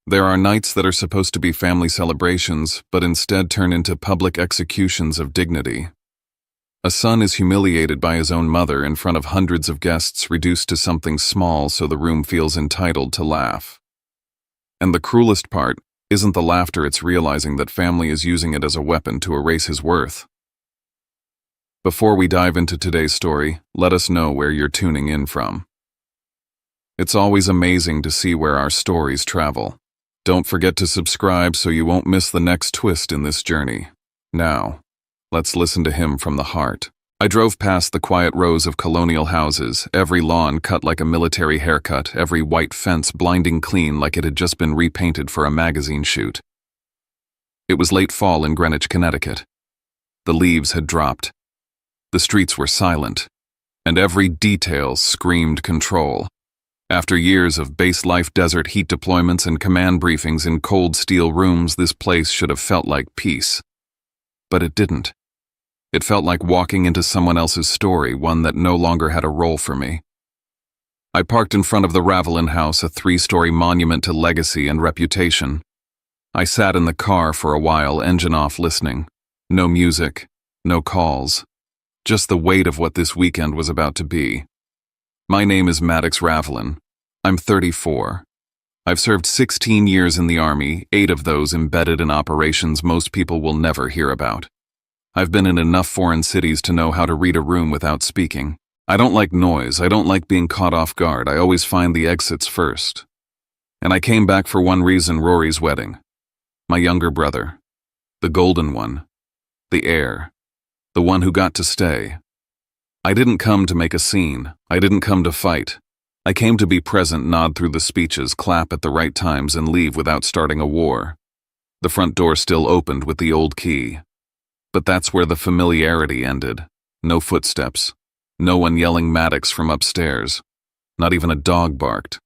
There are nights that are supposed to be family celebrations, but instead turn into public executions of dignity. A son is humiliated by his own mother in front of hundreds of guests, reduced to something small so the room feels entitled to laugh. And the cruelest part isn't the laughter, it's realizing that family is using it as a weapon to erase his worth. Before we dive into today's story, let us know where you're tuning in from. It's always amazing to see where our stories travel. Don't forget to subscribe so you won't miss the next twist in this journey. Now, let's listen to him from the heart. I drove past the quiet rows of colonial houses, every lawn cut like a military haircut, every white fence blinding clean like it had just been repainted for a magazine shoot. It was late fall in Greenwich, Connecticut. The leaves had dropped. The streets were silent, and every detail screamed control. After years of base-life desert heat deployments and command briefings in cold steel rooms, this place should have felt like peace. But it didn't. It felt like walking into someone else's story, one that no longer had a role for me. I parked in front of the Ravelin House, a 3-story monument to legacy and reputation. I sat in the car for a while, engine off, listening. No music, no calls. Just the weight of what this weekend was about to be. My name is Maddox Ravelin. I'm 34. I've served 16 years in the Army, 8 of those embedded in operations most people will never hear about. I've been in enough foreign cities to know how to read a room without speaking. I don't like noise. I don't like being caught off guard. I always find the exits first. And I came back for one reason: Rory's wedding. My younger brother. The golden one. The heir. The one who got to stay. I didn't come to make a scene. I didn't come to fight. I came to be present, nod through the speeches, clap at the right times, and leave without starting a war. The front door still opened with the old key. But that's where the familiarity ended. No footsteps. No one yelling Maddox from upstairs. Not even a dog barked.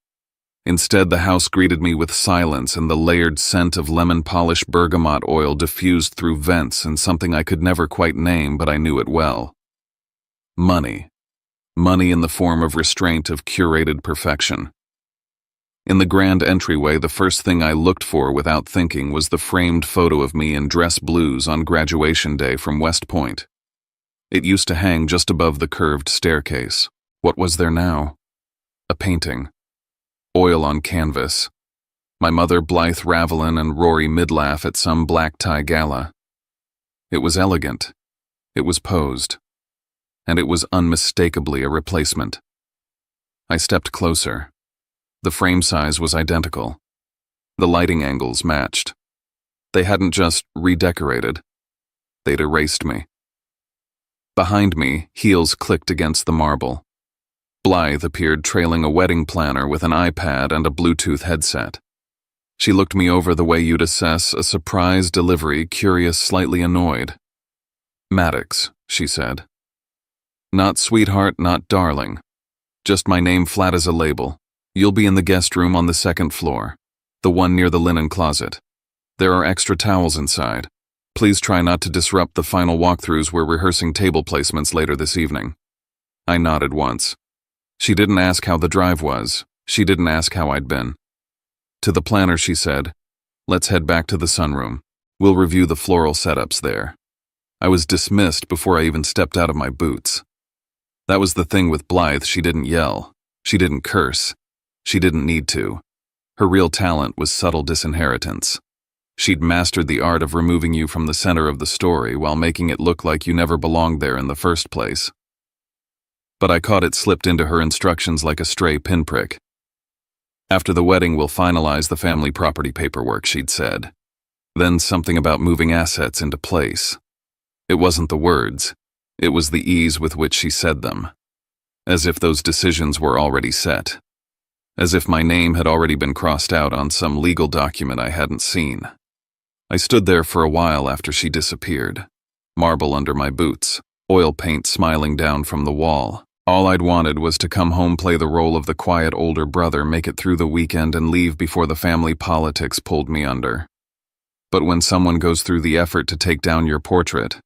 Instead, the house greeted me with silence and the layered scent of lemon-polished bergamot oil diffused through vents and something I could never quite name, but I knew it well. Money. Money in the form of restraint, of curated perfection. In the grand entryway, the first thing I looked for without thinking was the framed photo of me in dress blues on graduation day from West Point. It used to hang just above the curved staircase. What was there now? A painting. Oil on canvas. My mother, Blythe Ravelin, and Rory Midlaff at some black tie gala. It was elegant. It was posed. And it was unmistakably a replacement. I stepped closer. The frame size was identical. The lighting angles matched. They hadn't just redecorated. They'd erased me. Behind me, heels clicked against the marble. Blythe appeared trailing a wedding planner with an iPad and a Bluetooth headset. She looked me over the way you'd assess a surprise delivery, curious, slightly annoyed. "Maddox," she said. "Not sweetheart, not darling. Just my name flat as a label. You'll be in the guest room on the 2nd floor, the one near the linen closet. There are extra towels inside. Please try not to disrupt the final walkthroughs. We're rehearsing table placements later this evening." I nodded once. She didn't ask how the drive was. She didn't ask how I'd been. To the planner, she said, "Let's head back to the sunroom. We'll review the floral setups there." I was dismissed before I even stepped out of my boots. That was the thing with Blythe. She didn't yell. She didn't curse. She didn't need to. Her real talent was subtle disinheritance. She'd mastered the art of removing you from the center of the story while making it look like you never belonged there in the first place. But I caught it slipped into her instructions like a stray pinprick. "After the wedding, we'll finalize the family property paperwork," she'd said. Then something about moving assets into place. It wasn't the words. It was the ease with which she said them. As if those decisions were already set. As if my name had already been crossed out on some legal document I hadn't seen. I stood there for a while after she disappeared. Marble under my boots, oil paint smiling down from the wall. All I'd wanted was to come home, play the role of the quiet older brother, make it through the weekend, and leave before the family politics pulled me under. But when someone goes through the effort to take down your portrait,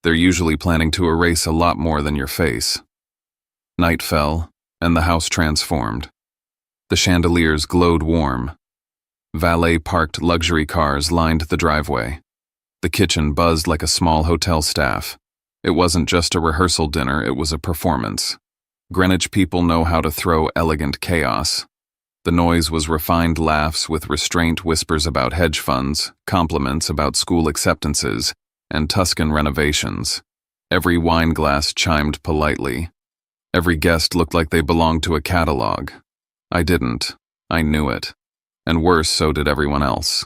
they're usually planning to erase a lot more than your face. Night fell, and the house transformed. The chandeliers glowed warm. Valet-parked luxury cars lined the driveway. The kitchen buzzed like a small hotel staff. It wasn't just a rehearsal dinner, it was a performance. Greenwich people know how to throw elegant chaos. The noise was refined laughs with restrained whispers about hedge funds, compliments about school acceptances, and Tuscan renovations. Every wine glass chimed politely. Every guest looked like they belonged to a catalog. I didn't. I knew it. And worse, so did everyone else.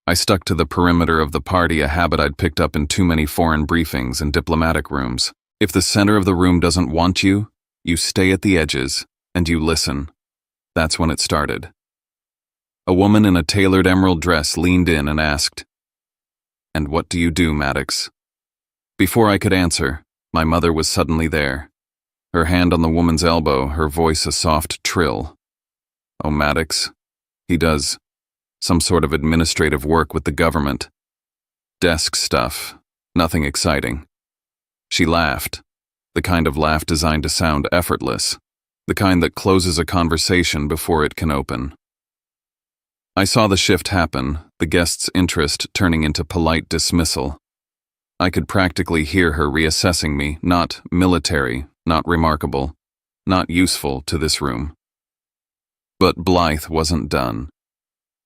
I stuck to the perimeter of the party, a habit I'd picked up in too many foreign briefings and diplomatic rooms. If the center of the room doesn't want you, you stay at the edges, and you listen. That's when it started. A woman in a tailored emerald dress leaned in and asked, "And what do you do, Maddox?" Before I could answer, my mother was suddenly there. Her hand on the woman's elbow, her voice a soft trill. "Oh, Maddox, he does some sort of administrative work with the government. Desk stuff, nothing exciting." She laughed, the kind of laugh designed to sound effortless, the kind that closes a conversation before it can open. I saw the shift happen, the guest's interest turning into polite dismissal. I could practically hear her reassessing me, not military, not remarkable, not useful to this room. But Blythe wasn't done.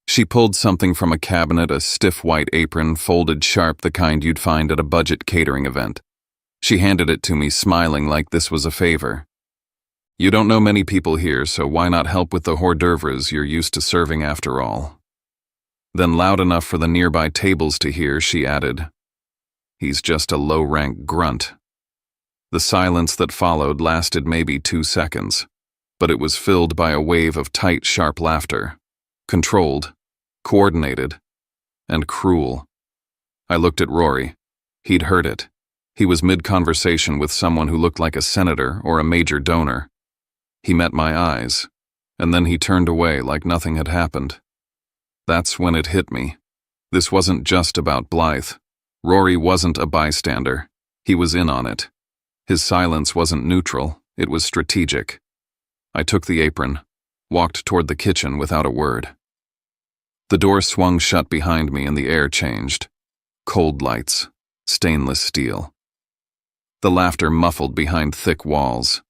She pulled something from a cabinet, a stiff white apron, folded sharp, the kind you'd find at a budget catering event. She handed it to me, smiling like this was a favor. "You don't know many people here, so why not help with the hors d'oeuvres you're used to serving after all?" Then, loud enough for the nearby tables to hear, she added, "He's just a low-rank grunt." The silence that followed lasted maybe 2 seconds, but it was filled by a wave of tight, sharp laughter. Controlled, coordinated, and cruel. I looked at Rory. He'd heard it. He was mid-conversation with someone who looked like a senator or a major donor. He met my eyes, and then he turned away like nothing had happened. That's when it hit me. This wasn't just about Blythe. Rory wasn't a bystander. He was in on it. His silence wasn't neutral, it was strategic. I took the apron, walked toward the kitchen without a word. The door swung shut behind me and the air changed. Cold lights, stainless steel. The laughter muffled behind thick walls.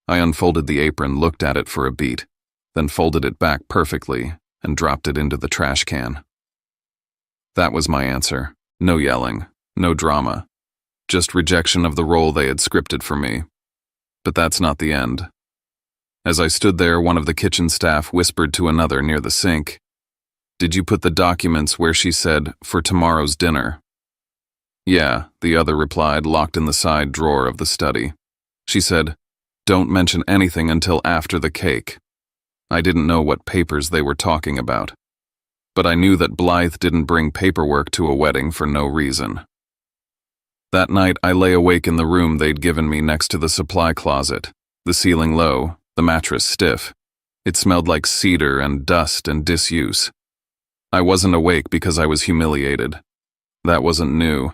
I unfolded the apron, looked at it for a beat, then folded it back perfectly and dropped it into the trash can. That was my answer. No yelling, no drama, just rejection of the role they had scripted for me. But that's not the end. As I stood there, one of the kitchen staff whispered to another near the sink, "Did you put the documents where she said, 'for tomorrow's dinner'?" "Yeah," the other replied, locked in the side drawer of the study. She said, "Don't mention anything until after the cake." I didn't know what papers they were talking about, but I knew that Blythe didn't bring paperwork to a wedding for no reason. That night, I lay awake in the room they'd given me next to the supply closet, the ceiling low, the mattress stiff. It smelled like cedar and dust and disuse. I wasn't awake because I was humiliated. That wasn't new.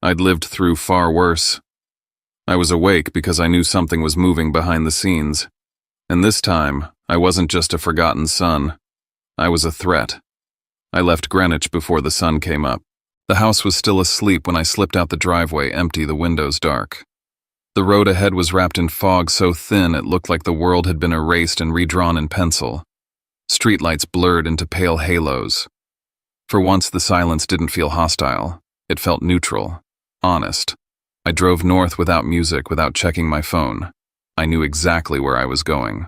I'd lived through far worse. I was awake because I knew something was moving behind the scenes. And this time, I wasn't just a forgotten son. I was a threat. I left Greenwich before the sun came up. The house was still asleep when I slipped out the driveway, empty, the windows dark. The road ahead was wrapped in fog so thin it looked like the world had been erased and redrawn in pencil. Streetlights blurred into pale halos. For once, the silence didn't feel hostile. It felt neutral, honest. I drove north without music, without checking my phone. I knew exactly where I was going.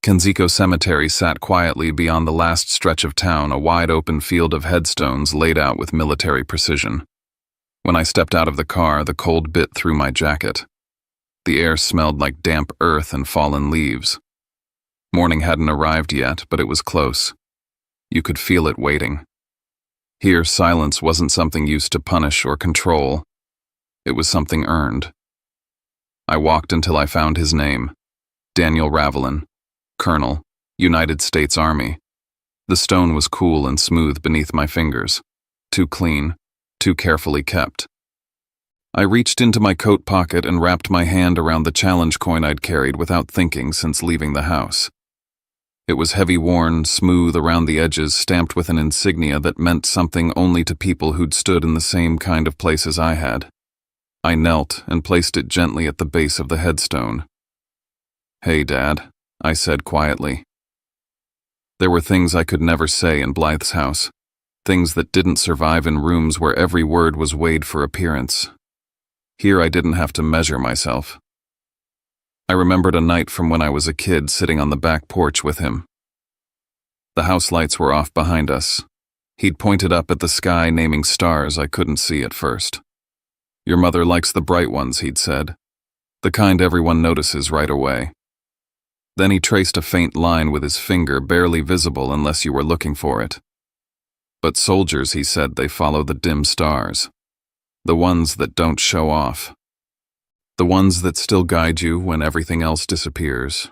Kensico Cemetery sat quietly beyond the last stretch of town, a wide-open field of headstones laid out with military precision. When I stepped out of the car, the cold bit through my jacket. The air smelled like damp earth and fallen leaves. Morning hadn't arrived yet, but it was close. You could feel it waiting. Here, silence wasn't something used to punish or control. It was something earned. I walked until I found his name. Daniel Ravelin, Colonel, United States Army. The stone was cool and smooth beneath my fingers. Too clean, too carefully kept. I reached into my coat pocket and wrapped my hand around the challenge coin I'd carried without thinking since leaving the house. It was heavy-worn, smooth around the edges, stamped with an insignia that meant something only to people who'd stood in the same kind of place as I had. I knelt and placed it gently at the base of the headstone. "Hey, Dad," I said quietly. There were things I could never say in Blythe's house, things that didn't survive in rooms where every word was weighed for appearance. Here I didn't have to measure myself. I remembered a night from when I was a kid sitting on the back porch with him. The house lights were off behind us. He'd pointed up at the sky, naming stars I couldn't see at first. "Your mother likes the bright ones," he'd said. "The kind everyone notices right away." Then he traced a faint line with his finger, barely visible unless you were looking for it. "But soldiers," he said, "they follow the dim stars. The ones that don't show off. The ones that still guide you when everything else disappears."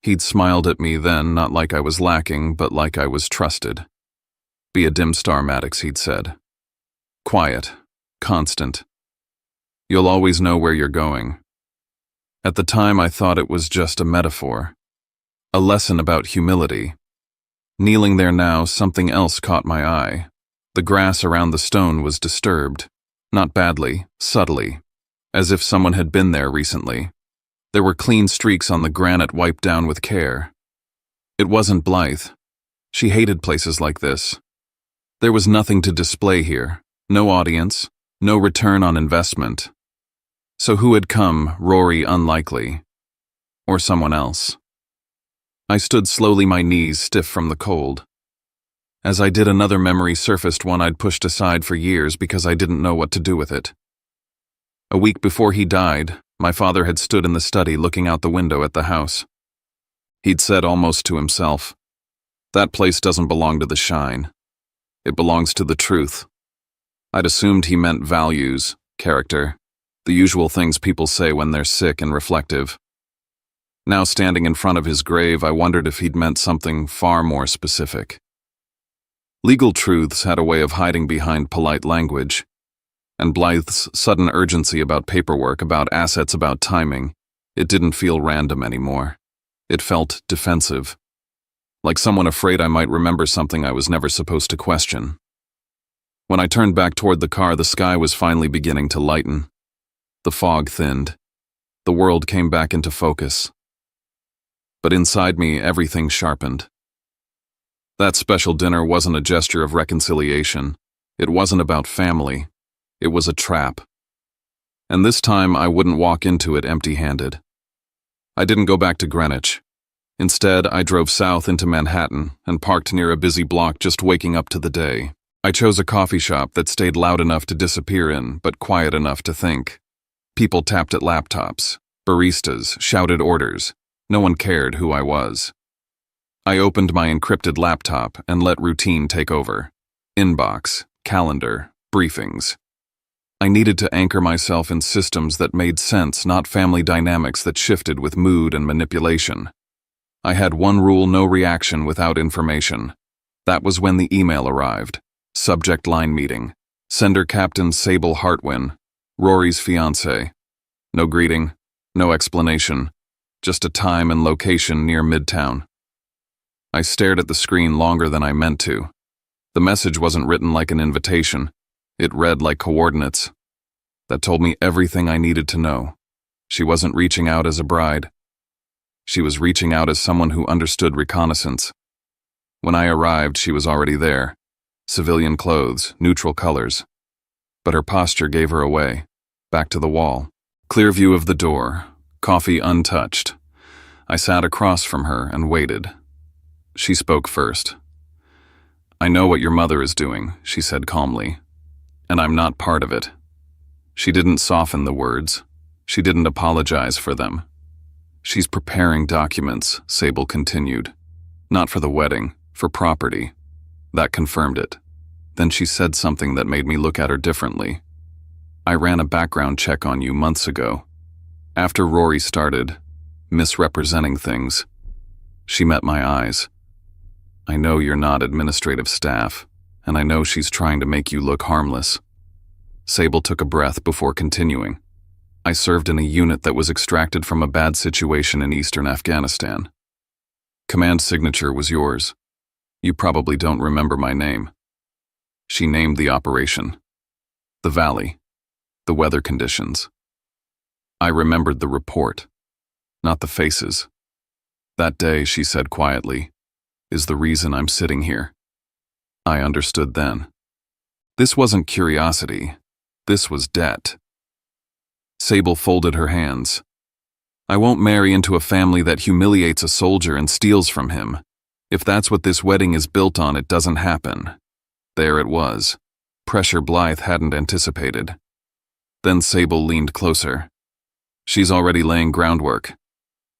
He'd smiled at me then, not like I was lacking, but like I was trusted. "Be a dim star, Maddox," he'd said. "Quiet, constant. You'll always know where you're going." At the time, I thought it was just a metaphor, a lesson about humility. Kneeling there now, something else caught my eye. The grass around the stone was disturbed, not badly, subtly, as if someone had been there recently. There were clean streaks on the granite wiped down with care. It wasn't Blythe. She hated places like this. There was nothing to display here, no audience, no return on investment. So who had come, Rory unlikely? Or someone else? I stood slowly, my knees stiff from the cold. As I did, another memory surfaced, one I'd pushed aside for years because I didn't know what to do with it. A week before he died, my father had stood in the study looking out the window at the house. He'd said almost to himself, "That place doesn't belong to the shine. It belongs to the truth." I'd assumed he meant values, character, the usual things people say when they're sick and reflective. Now, standing in front of his grave, I wondered if he'd meant something far more specific. Legal truths had a way of hiding behind polite language, and Blythe's sudden urgency about paperwork, about assets, about timing, it didn't feel random anymore. It felt defensive, like someone afraid I might remember something I was never supposed to question. When I turned back toward the car, the sky was finally beginning to lighten. The fog thinned. The world came back into focus. But inside me, everything sharpened. That special dinner wasn't a gesture of reconciliation. It wasn't about family. It was a trap. And this time, I wouldn't walk into it empty-handed. I didn't go back to Greenwich. Instead, I drove south into Manhattan and parked near a busy block, just waking up to the day. I chose a coffee shop that stayed loud enough to disappear in, but quiet enough to think. People tapped at laptops. Baristas shouted orders. No one cared who I was. I opened my encrypted laptop and let routine take over. Inbox, calendar, briefings. I needed to anchor myself in systems that made sense, not family dynamics that shifted with mood and manipulation. I had one rule: no reaction without information. That was when the email arrived. Subject line: meeting. Sender: Captain Sable Hartwin, Rory's fiancé. No greeting, no explanation, just a time and location near Midtown. I stared at the screen longer than I meant to. The message wasn't written like an invitation. It read like coordinates. That told me everything I needed to know. She wasn't reaching out as a bride. She was reaching out as someone who understood reconnaissance. When I arrived, she was already there. Civilian clothes, neutral colors. But her posture gave her away. Back to the wall. Clear view of the door. Coffee untouched. I sat across from her and waited. She spoke first. "I know what your mother is doing," she said calmly. "And I'm not part of it." She didn't soften the words. She didn't apologize for them. "She's preparing documents," Sable continued. "Not for the wedding, for property." That confirmed it. Then she said something that made me look at her differently. "I ran a background check on you months ago. After Rory started misrepresenting things." She met my eyes. "I know you're not administrative staff, and I know she's trying to make you look harmless." Sable took a breath before continuing. "I served in a unit that was extracted from a bad situation in eastern Afghanistan. Command signature was yours. You probably don't remember my name. She named the operation. The valley. The weather conditions. I remembered the report, not the faces. That day, she said quietly, is the reason I'm sitting here. I understood then. This wasn't curiosity. This was debt. Sable folded her hands. I won't marry into a family that humiliates a soldier and steals from him. If that's what this wedding is built on, it doesn't happen. There it was. Pressure Blythe hadn't anticipated. Then Sable leaned closer. She's already laying groundwork.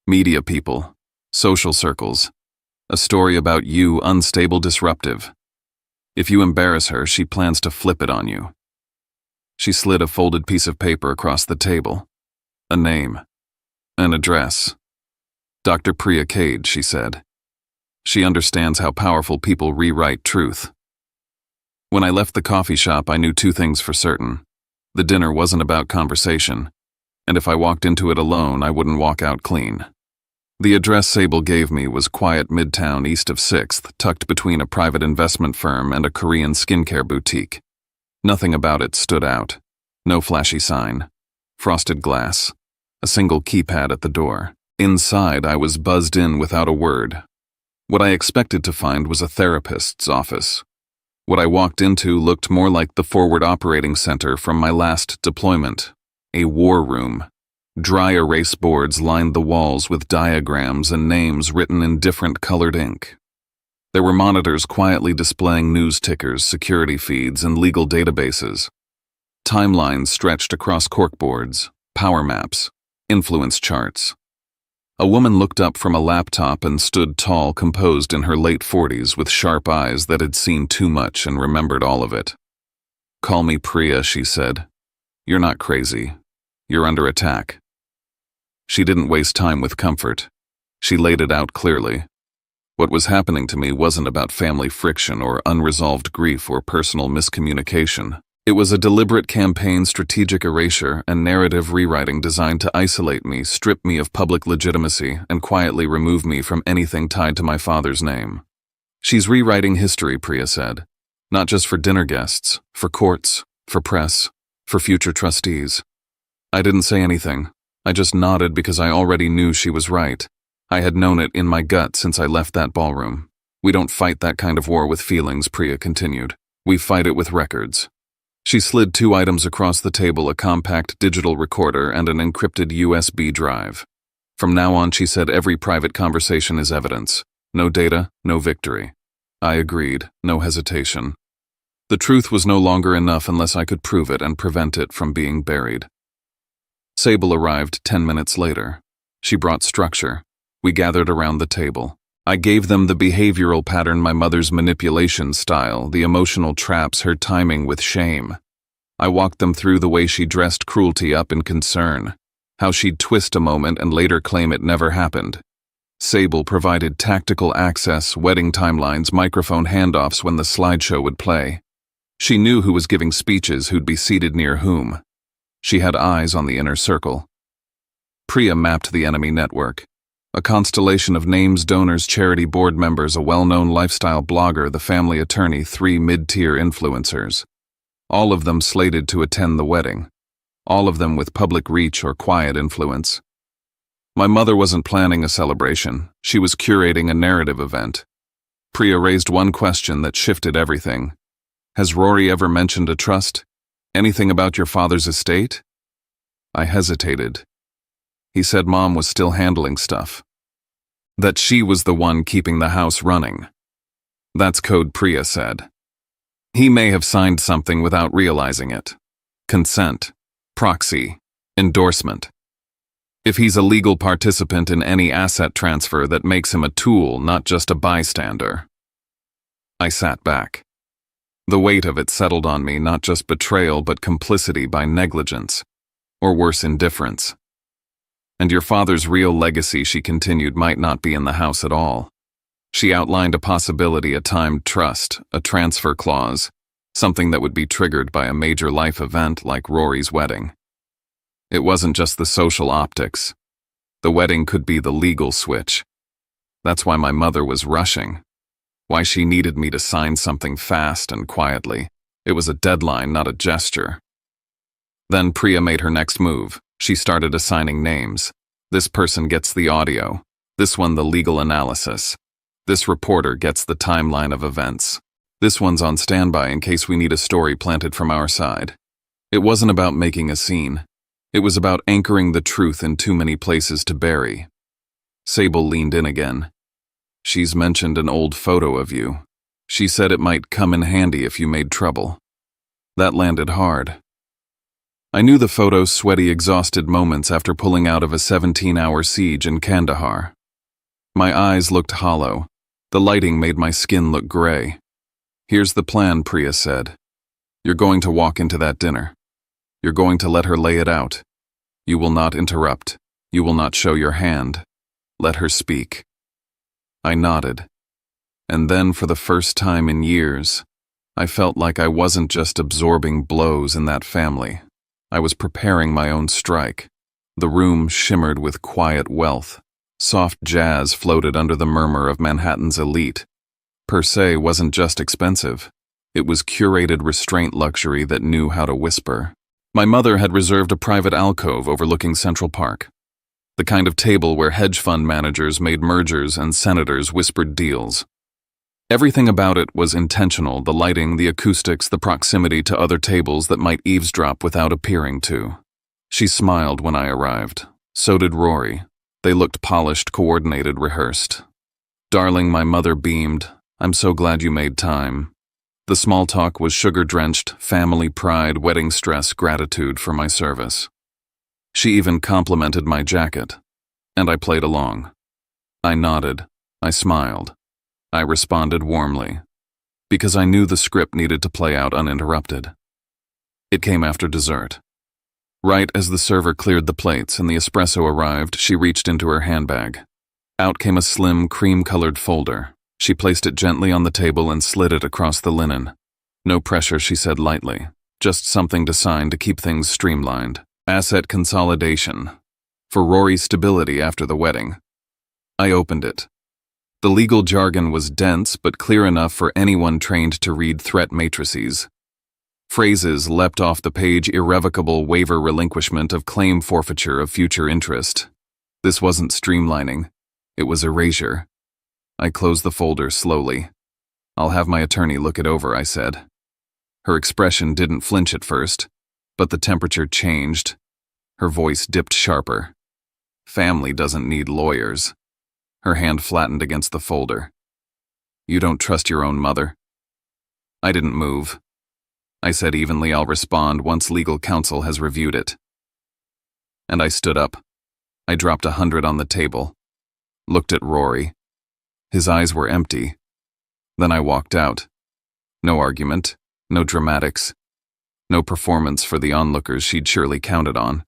Media people. Social circles. A story about you, unstable, disruptive. If you embarrass her, she plans to flip it on you. She slid a folded piece of paper across the table. A name. An address. Dr. Priya Cade, she said. She understands how powerful people rewrite truth. When I left the coffee shop, I knew two things for certain. The dinner wasn't about conversation, and if I walked into it alone, I wouldn't walk out clean. The address Sable gave me was quiet midtown east of 6th, tucked between a private investment firm and a Korean skincare boutique. Nothing about it stood out. No flashy sign. Frosted glass. A single keypad at the door. Inside, I was buzzed in without a word. What I expected to find was a therapist's office. What I walked into looked more like the forward operating center from my last deployment. A war room. Dry erase boards lined the walls with diagrams and names written in different colored ink. There were monitors quietly displaying news tickers, security feeds, and legal databases. Timelines stretched across corkboards, power maps, influence charts. A woman looked up from a laptop and stood tall, composed in her late 40s with sharp eyes that had seen too much and remembered all of it. "Call me Priya," she said. "You're not crazy. You're under attack." She didn't waste time with comfort. She laid it out clearly. What was happening to me wasn't about family friction or unresolved grief or personal miscommunication. It was a deliberate campaign, strategic erasure, and narrative rewriting designed to isolate me, strip me of public legitimacy, and quietly remove me from anything tied to my father's name. "She's rewriting history," Priya said. "Not just for dinner guests, for courts, for press, for future trustees." I didn't say anything. I just nodded because I already knew she was right. I had known it in my gut since I left that ballroom. "We don't fight that kind of war with feelings," Priya continued. "We fight it with records." She slid 2 items across the table, a compact digital recorder and an encrypted USB drive. "From now on," she said, "every private conversation is evidence. No data, no victory." I agreed, no hesitation. The truth was no longer enough unless I could prove it and prevent it from being buried. Sable arrived 10 minutes later. She brought structure. We gathered around the table. I gave them the behavioral pattern, my mother's manipulation style, the emotional traps, her timing with shame. I walked them through the way she dressed cruelty up in concern, how she'd twist a moment and later claim it never happened. Sable provided tactical access, wedding timelines, microphone handoffs when the slideshow would play. She knew who was giving speeches, who'd be seated near whom. She had eyes on the inner circle. Priya mapped the enemy network. A constellation of names, donors, charity board members, a well-known lifestyle blogger, the family attorney, 3 mid-tier influencers. All of them slated to attend the wedding. All of them with public reach or quiet influence. My mother wasn't planning a celebration. She was curating a narrative event. Priya raised one question that shifted everything. "Has Rory ever mentioned a trust? Anything about your father's estate?" I hesitated. He said Mom was still handling stuff. That she was the one keeping the house running. That's code, Priya said. He may have signed something without realizing it. Consent, proxy, endorsement. If he's a legal participant in any asset transfer, that makes him a tool, not just a bystander. I sat back. The weight of it settled on me, not just betrayal, but complicity by negligence, or worse, indifference. And your father's real legacy, she continued, might not be in the house at all. She outlined a possibility, a timed trust, a transfer clause, something that would be triggered by a major life event like Rory's wedding. It wasn't just the social optics. The wedding could be the legal switch. That's why my mother was rushing. Why she needed me to sign something fast and quietly. It was a deadline, not a gesture. Then Priya made her next move. She started assigning names. This person gets the audio. This one the legal analysis. This reporter gets the timeline of events. This one's on standby in case we need a story planted from our side. It wasn't about making a scene. It was about anchoring the truth in too many places to bury. Sable leaned in again. She's mentioned an old photo of you. She said it might come in handy if you made trouble. That landed hard. I knew the photo's sweaty, exhausted moments after pulling out of a 17-hour siege in Kandahar. My eyes looked hollow. The lighting made my skin look gray. Here's the plan, Priya said. You're going to walk into that dinner. You're going to let her lay it out. You will not interrupt. You will not show your hand. Let her speak. I nodded. And then, for the first time in years, I felt like I wasn't just absorbing blows in that family. I was preparing my own strike. The room shimmered with quiet wealth. Soft jazz floated under the murmur of Manhattan's elite. Per se wasn't just expensive. It was curated restraint luxury that knew how to whisper. My mother had reserved a private alcove overlooking Central Park. The kind of table where hedge fund managers made mergers and senators whispered deals. Everything about it was intentional, the lighting, the acoustics, the proximity to other tables that might eavesdrop without appearing to. She smiled when I arrived. So did Rory. They looked polished, coordinated, rehearsed. Darling, my mother beamed. I'm so glad you made time. The small talk was sugar-drenched, family pride, wedding stress, gratitude for my service. She even complimented my jacket, and I played along. I nodded. I smiled. I responded warmly, because I knew the script needed to play out uninterrupted. It came after dessert. Right as the server cleared the plates and the espresso arrived, she reached into her handbag. Out came a slim, cream-colored folder. She placed it gently on the table and slid it across the linen. No pressure, she said lightly. Just something to sign to keep things streamlined. Asset consolidation. For Rory's stability after the wedding. I opened it. The legal jargon was dense but clear enough for anyone trained to read threat matrices. Phrases leapt off the page: irrevocable waiver, relinquishment of claim, forfeiture of future interest. This wasn't streamlining. It was erasure. I closed the folder slowly. I'll have my attorney look it over, I said. Her expression didn't flinch at first, but the temperature changed. Her voice dipped sharper. Family doesn't need lawyers. Her hand flattened against the folder. You don't trust your own mother? I didn't move. I said evenly, I'll respond once legal counsel has reviewed it. And I stood up. I dropped 100 on the table. Looked at Rory. His eyes were empty. Then I walked out. No argument, no dramatics, no performance for the onlookers she'd surely counted on.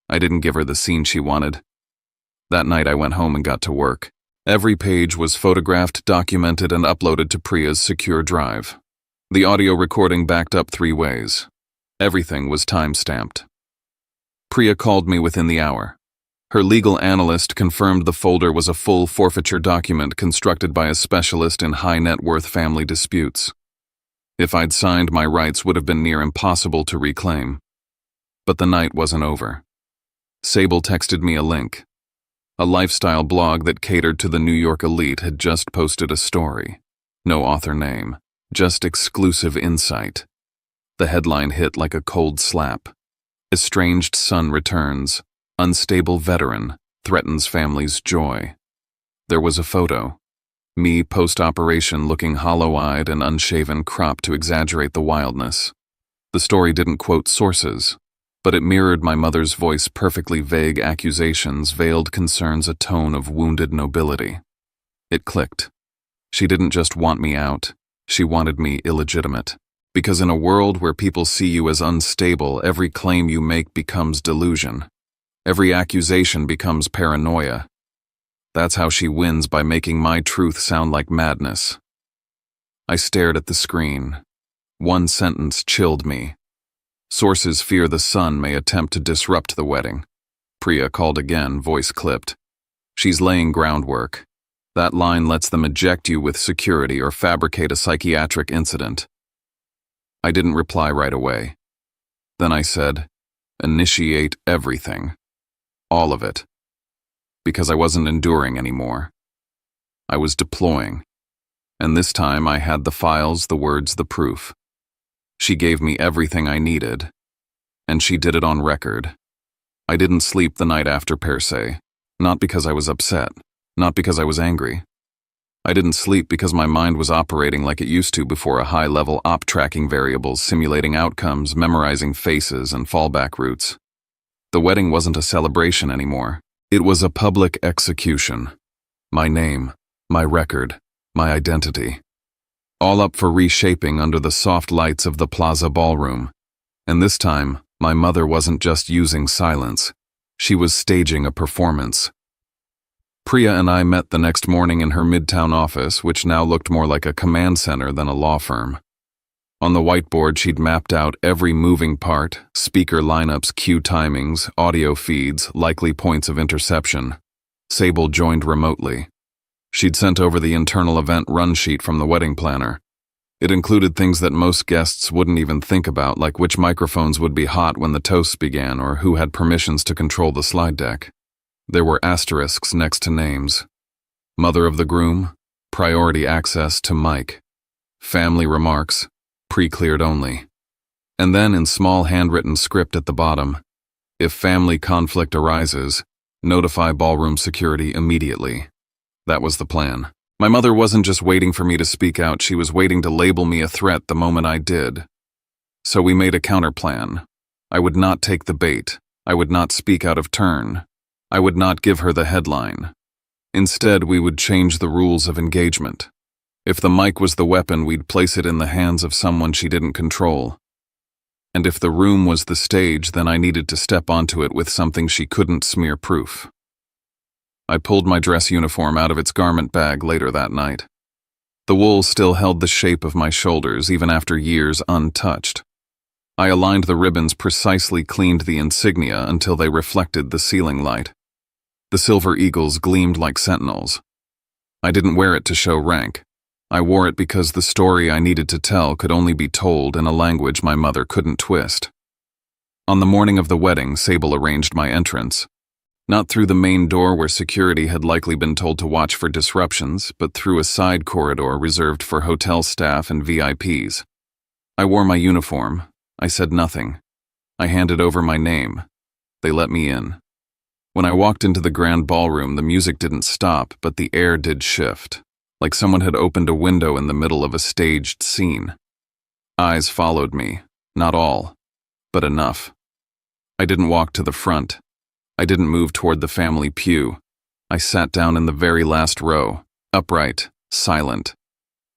I didn't give her the scene she wanted. That night I went home and got to work. Every page was photographed, documented, and uploaded to Priya's secure drive. The audio recording backed up 3 ways. Everything was time-stamped. Priya called me within the hour. Her legal analyst confirmed the folder was a full forfeiture document constructed by a specialist in high-net-worth family disputes. If I'd signed, my rights would have been near impossible to reclaim. But the night wasn't over. Sable texted me a link. A lifestyle blog that catered to the New York elite had just posted a story. No author name, just exclusive insight. The headline hit like a cold slap. Estranged son returns. Unstable veteran threatens family's joy. There was a photo. Me post-operation looking hollow-eyed and unshaven, cropped to exaggerate the wildness. The story didn't quote sources, but it mirrored my mother's voice, perfectly vague accusations, veiled concerns, a tone of wounded nobility. It clicked. She didn't just want me out, she wanted me illegitimate. Because in a world where people see you as unstable, every claim you make becomes delusion. Every accusation becomes paranoia. That's how she wins, by making my truth sound like madness. I stared at the screen. One sentence chilled me. Sources fear the son may attempt to disrupt the wedding. Priya called again, voice clipped. She's laying groundwork. That line lets them eject you with security or fabricate a psychiatric incident. I didn't reply right away. Then I said, initiate everything. All of it. Because I wasn't enduring anymore. I was deploying. And this time I had the files, the words, the proof. She gave me everything I needed. And she did it on record. I didn't sleep the night after per se. Not because I was upset. Not because I was angry. I didn't sleep because my mind was operating like it used to before a high-level op tracking variables, simulating outcomes, memorizing faces, and fallback routes. The wedding wasn't a celebration anymore. It was a public execution. My name, my record, my identity. All up for reshaping under the soft lights of the Plaza Ballroom. And this time, my mother wasn't just using silence. She was staging a performance. Priya and I met the next morning in her midtown office, which now looked more like a command center than a law firm. On the whiteboard, she'd mapped out every moving part, speaker lineups, cue timings, audio feeds, likely points of interception. Sable joined remotely. She'd sent over the internal event run sheet from the wedding planner. It included things that most guests wouldn't even think about, like which microphones would be hot when the toasts began or who had permissions to control the slide deck. There were asterisks next to names. Mother of the groom, priority access to mic. Family remarks, pre-cleared only. And then in small handwritten script at the bottom, if family conflict arises, notify ballroom security immediately. That was the plan. My mother wasn't just waiting for me to speak out, she was waiting to label me a threat the moment I did. So we made a counterplan. I would not take the bait. I would not speak out of turn. I would not give her the headline. Instead, we would change the rules of engagement. If the mic was the weapon, we'd place it in the hands of someone she didn't control. And if the room was the stage, then I needed to step onto it with something she couldn't smear proof. I pulled my dress uniform out of its garment bag later that night. The wool still held the shape of my shoulders even after years untouched. I aligned the ribbons precisely, cleaned the insignia until they reflected the ceiling light. The silver eagles gleamed like sentinels. I didn't wear it to show rank. I wore it because the story I needed to tell could only be told in a language my mother couldn't twist. On the morning of the wedding, Sable arranged my entrance. Not through the main door where security had likely been told to watch for disruptions, but through a side corridor reserved for hotel staff and VIPs. I wore my uniform. I said nothing. I handed over my name. They let me in. When I walked into the grand ballroom, the music didn't stop, but the air did shift, like someone had opened a window in the middle of a staged scene. Eyes followed me, not all, but enough. I didn't walk to the front. I didn't move toward the family pew. I sat down in the very last row, upright, silent.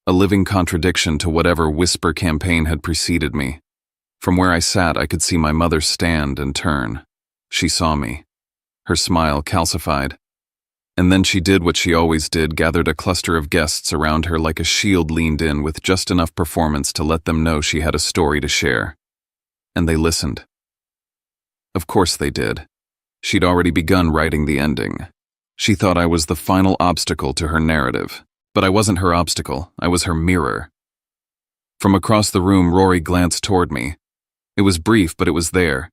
A living contradiction to whatever whisper campaign had preceded me. From where I sat, I could see my mother stand and turn. She saw me. Her smile calcified. And then she did what she always did, gathered a cluster of guests around her like a shield, leaned in with just enough performance to let them know she had a story to share. And they listened. Of course they did. She'd already begun writing the ending. She thought I was the final obstacle to her narrative. But I wasn't her obstacle, I was her mirror. From across the room, Rory glanced toward me. It was brief, but it was there.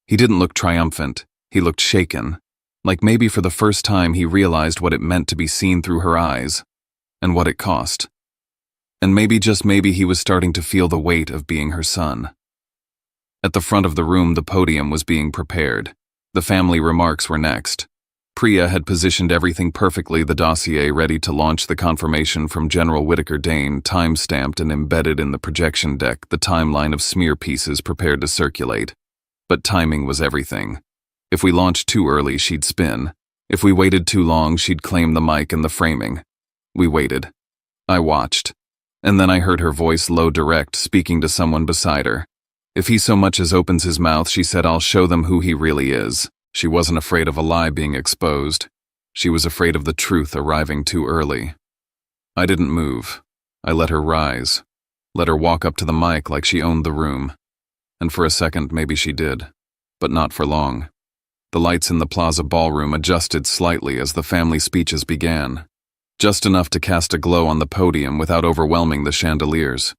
He didn't look triumphant. He looked shaken. Like maybe for the first time he realized what it meant to be seen through her eyes, and what it cost. And maybe, just maybe, he was starting to feel the weight of being her son. At the front of the room, the podium was being prepared. The family remarks were next. Priya had positioned everything perfectly, the dossier ready to launch, the confirmation from General Whitaker Dane, time-stamped and embedded in the projection deck, the timeline of smear pieces prepared to circulate. But timing was everything. If we launched too early, she'd spin. If we waited too long, she'd claim the mic and the framing. We waited. I watched. And then I heard her voice, low, direct, speaking to someone beside her. If he so much as opens his mouth, she said, I'll show them who he really is. She wasn't afraid of a lie being exposed. She was afraid of the truth arriving too early. I didn't move. I let her rise. Let her walk up to the mic like she owned the room. And for a second, maybe she did. But not for long. The lights in the Plaza Ballroom adjusted slightly as the family speeches began. just enough to cast a glow on the podium without overwhelming the chandeliers.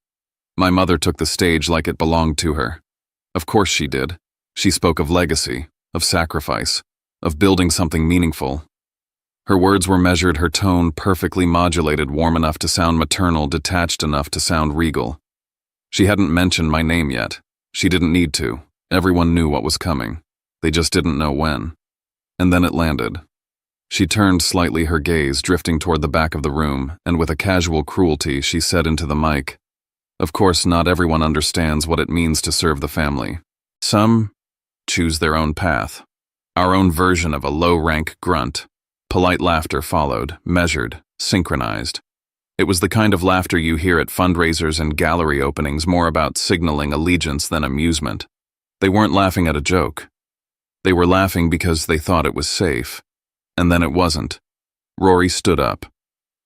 My mother took the stage like it belonged to her. Of course she did. She spoke of legacy, of sacrifice, of building something meaningful. Her words were measured, her tone perfectly modulated, warm enough to sound maternal, detached enough to sound regal. She hadn't mentioned my name yet. She didn't need to. Everyone knew what was coming. They just didn't know when. And then it landed. She turned slightly, her gaze drifting toward the back of the room, and with a casual cruelty, she said into the mic, "Of course, not everyone understands what it means to serve the family. Some choose their own path. Our own version of a low-rank grunt." Polite laughter followed, measured, synchronized. It was the kind of laughter you hear at fundraisers and gallery openings, more about signaling allegiance than amusement. They weren't laughing at a joke. They were laughing because they thought it was safe. And then it wasn't. Rory stood up.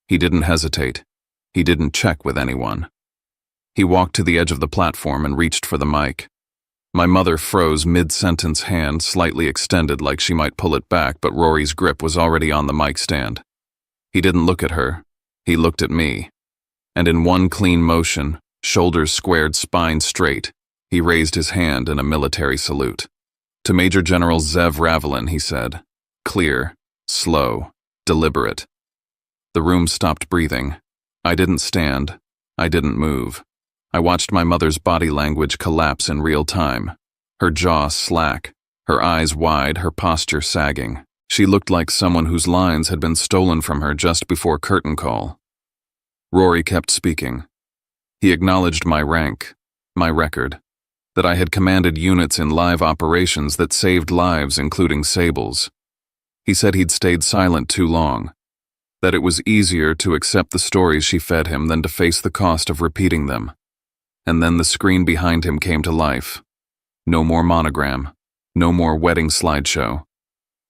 He didn't hesitate. He didn't check with anyone. He walked to the edge of the platform and reached for the mic. My mother froze mid-sentence, hand slightly extended like she might pull it back, but Rory's grip was already on the mic stand. He didn't look at her. He looked at me. And in one clean motion, shoulders squared, spine straight, he raised his hand in a military salute. "To Major General Zev Ravelin," he said. Clear, slow, deliberate. The room stopped breathing. I didn't stand. I didn't move. I watched my mother's body language collapse in real time. Her jaw slack, her eyes wide, her posture sagging. She looked like someone whose lines had been stolen from her just before curtain call. Rory kept speaking. He acknowledged my rank, my record, that I had commanded units in live operations that saved lives, including Sable's. He said he'd stayed silent too long, that it was easier to accept the stories she fed him than to face the cost of repeating them. And then the screen behind him came to life. No more monogram, no more wedding slideshow.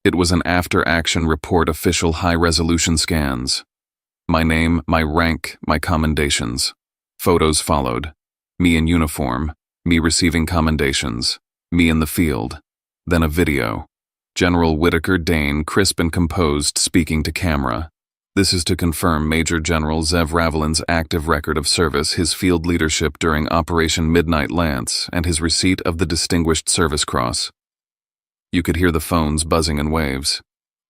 It was an after-action report, official high-resolution scans. My name, my rank, my commendations. Photos followed. Me in uniform, me receiving commendations, me in the field. Then a video. General Whitaker Dane, crisp and composed, speaking to camera. "This is to confirm Major General Zev Ravelin's active record of service, his field leadership during Operation Midnight Lance, and his receipt of the Distinguished Service Cross." You could hear the phones buzzing in waves.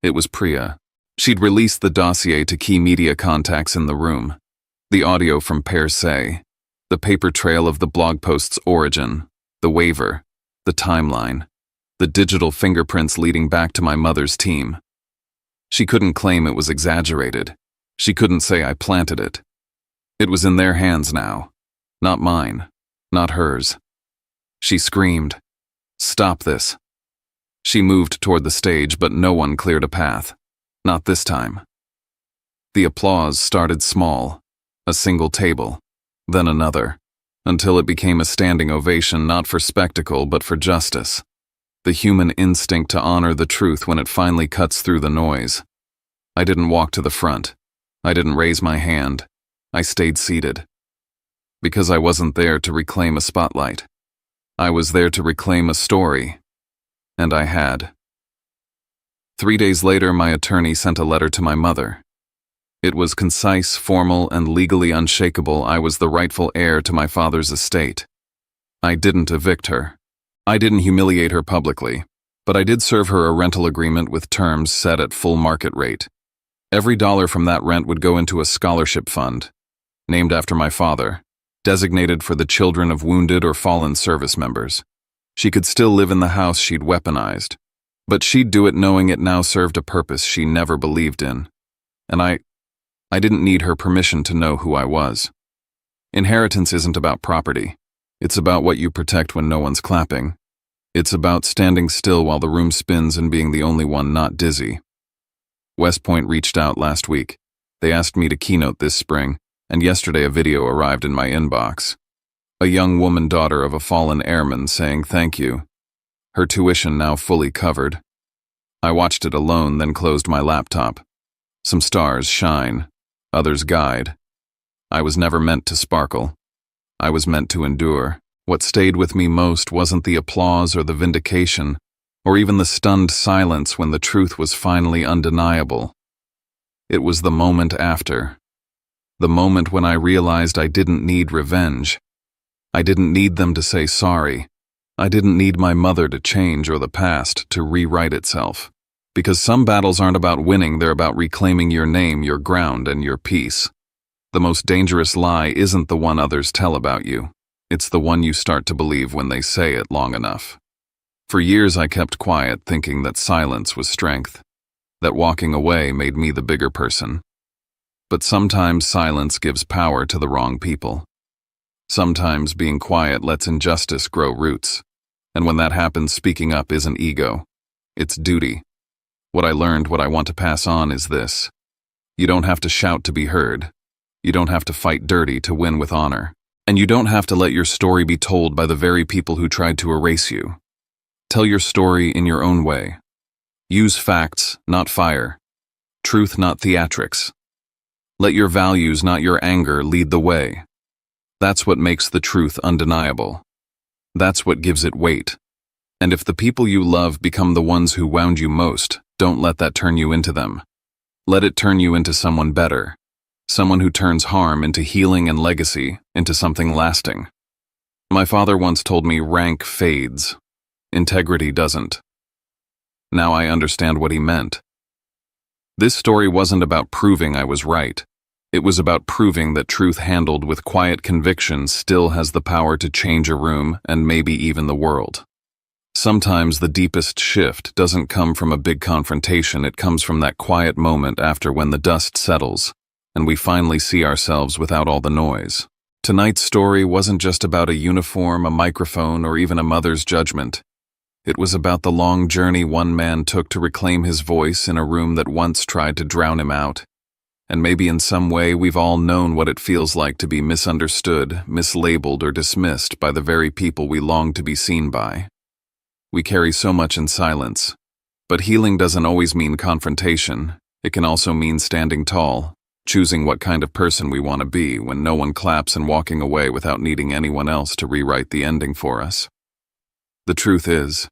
It was Priya. She'd released the dossier to key media contacts in the room. The audio from Per Se, the paper trail of the blog post's origin, the waiver, the timeline, the digital fingerprints leading back to my mother's team. She couldn't claim it was exaggerated. She couldn't say I planted it. It was in their hands now. Not mine. Not hers. She screamed, "Stop this." She moved toward the stage, but no one cleared a path. Not this time. The applause started small, a single table, then another, until it became a standing ovation, not for spectacle but for justice. The human instinct to honor the truth when it finally cuts through the noise. I didn't walk to the front. I didn't raise my hand. I stayed seated. Because I wasn't there to reclaim a spotlight. I was there to reclaim a story. And I had. 3 days later, my attorney sent a letter to my mother. It was concise, formal, and legally unshakable. I was the rightful heir to my father's estate. I didn't evict her. I didn't humiliate her publicly, but I did serve her a rental agreement with terms set at full market rate. Every dollar from that rent would go into a scholarship fund, named after my father, designated for the children of wounded or fallen service members. She could still live in the house she'd weaponized, but she'd do it knowing it now served a purpose she never believed in. And I didn't need her permission to know who I was. Inheritance isn't about property. It's about what you protect when no one's clapping. It's about standing still while the room spins and being the only one not dizzy. West Point reached out last week. They asked me to keynote this spring, and yesterday a video arrived in my inbox. A young woman, daughter of a fallen airman, saying thank you. Her tuition now fully covered. I watched it alone, then closed my laptop. Some stars shine, others guide. I was never meant to sparkle. I was meant to endure. What stayed with me most wasn't the applause or the vindication, or even the stunned silence when the truth was finally undeniable. It was the moment after. The moment when I realized I didn't need revenge. I didn't need them to say sorry. I didn't need my mother to change or the past to rewrite itself. Because some battles aren't about winning, they're about reclaiming your name, your ground, and your peace. The most dangerous lie isn't the one others tell about you. It's the one you start to believe when they say it long enough. For years I kept quiet, thinking that silence was strength, that walking away made me the bigger person. But sometimes silence gives power to the wrong people. Sometimes being quiet lets injustice grow roots. And when that happens, speaking up isn't ego. It's duty. What I learned, what I want to pass on is this. You don't have to shout to be heard. You don't have to fight dirty to win with honor. And you don't have to let your story be told by the very people who tried to erase you. Tell your story in your own way. Use facts, not fire. Truth, not theatrics. Let your values, not your anger, lead the way. That's what makes the truth undeniable. That's what gives it weight. And if the people you love become the ones who wound you most, don't let that turn you into them. Let it turn you into someone better. Someone who turns harm into healing and legacy, into something lasting. My father once told me rank fades. Integrity doesn't. Now I understand what he meant. This story wasn't about proving I was right. It was about proving that truth handled with quiet conviction still has the power to change a room and maybe even the world. Sometimes the deepest shift doesn't come from a big confrontation, it comes from that quiet moment after when the dust settles, and we finally see ourselves without all the noise. Tonight's story wasn't just about a uniform, a microphone, or even a mother's judgment. It was about the long journey one man took to reclaim his voice in a room that once tried to drown him out. And maybe in some way we've all known what it feels like to be misunderstood, mislabeled, or dismissed by the very people we long to be seen by. We carry so much in silence. But healing doesn't always mean confrontation. It can also mean standing tall, choosing what kind of person we want to be when no one claps and walking away without needing anyone else to rewrite the ending for us. The truth is,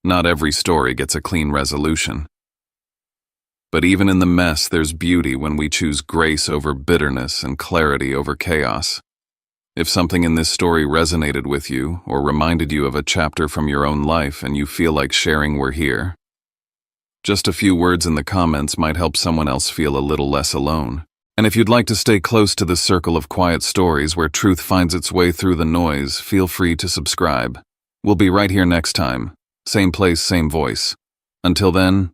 not every story gets a clean resolution. But even in the mess, there's beauty when we choose grace over bitterness and clarity over chaos. If something in this story resonated with you or reminded you of a chapter from your own life and you feel like sharing, we're here. Just a few words in the comments might help someone else feel a little less alone. And if you'd like to stay close to this circle of quiet stories where truth finds its way through the noise, feel free to subscribe. We'll be right here next time. Same place, same voice. Until then,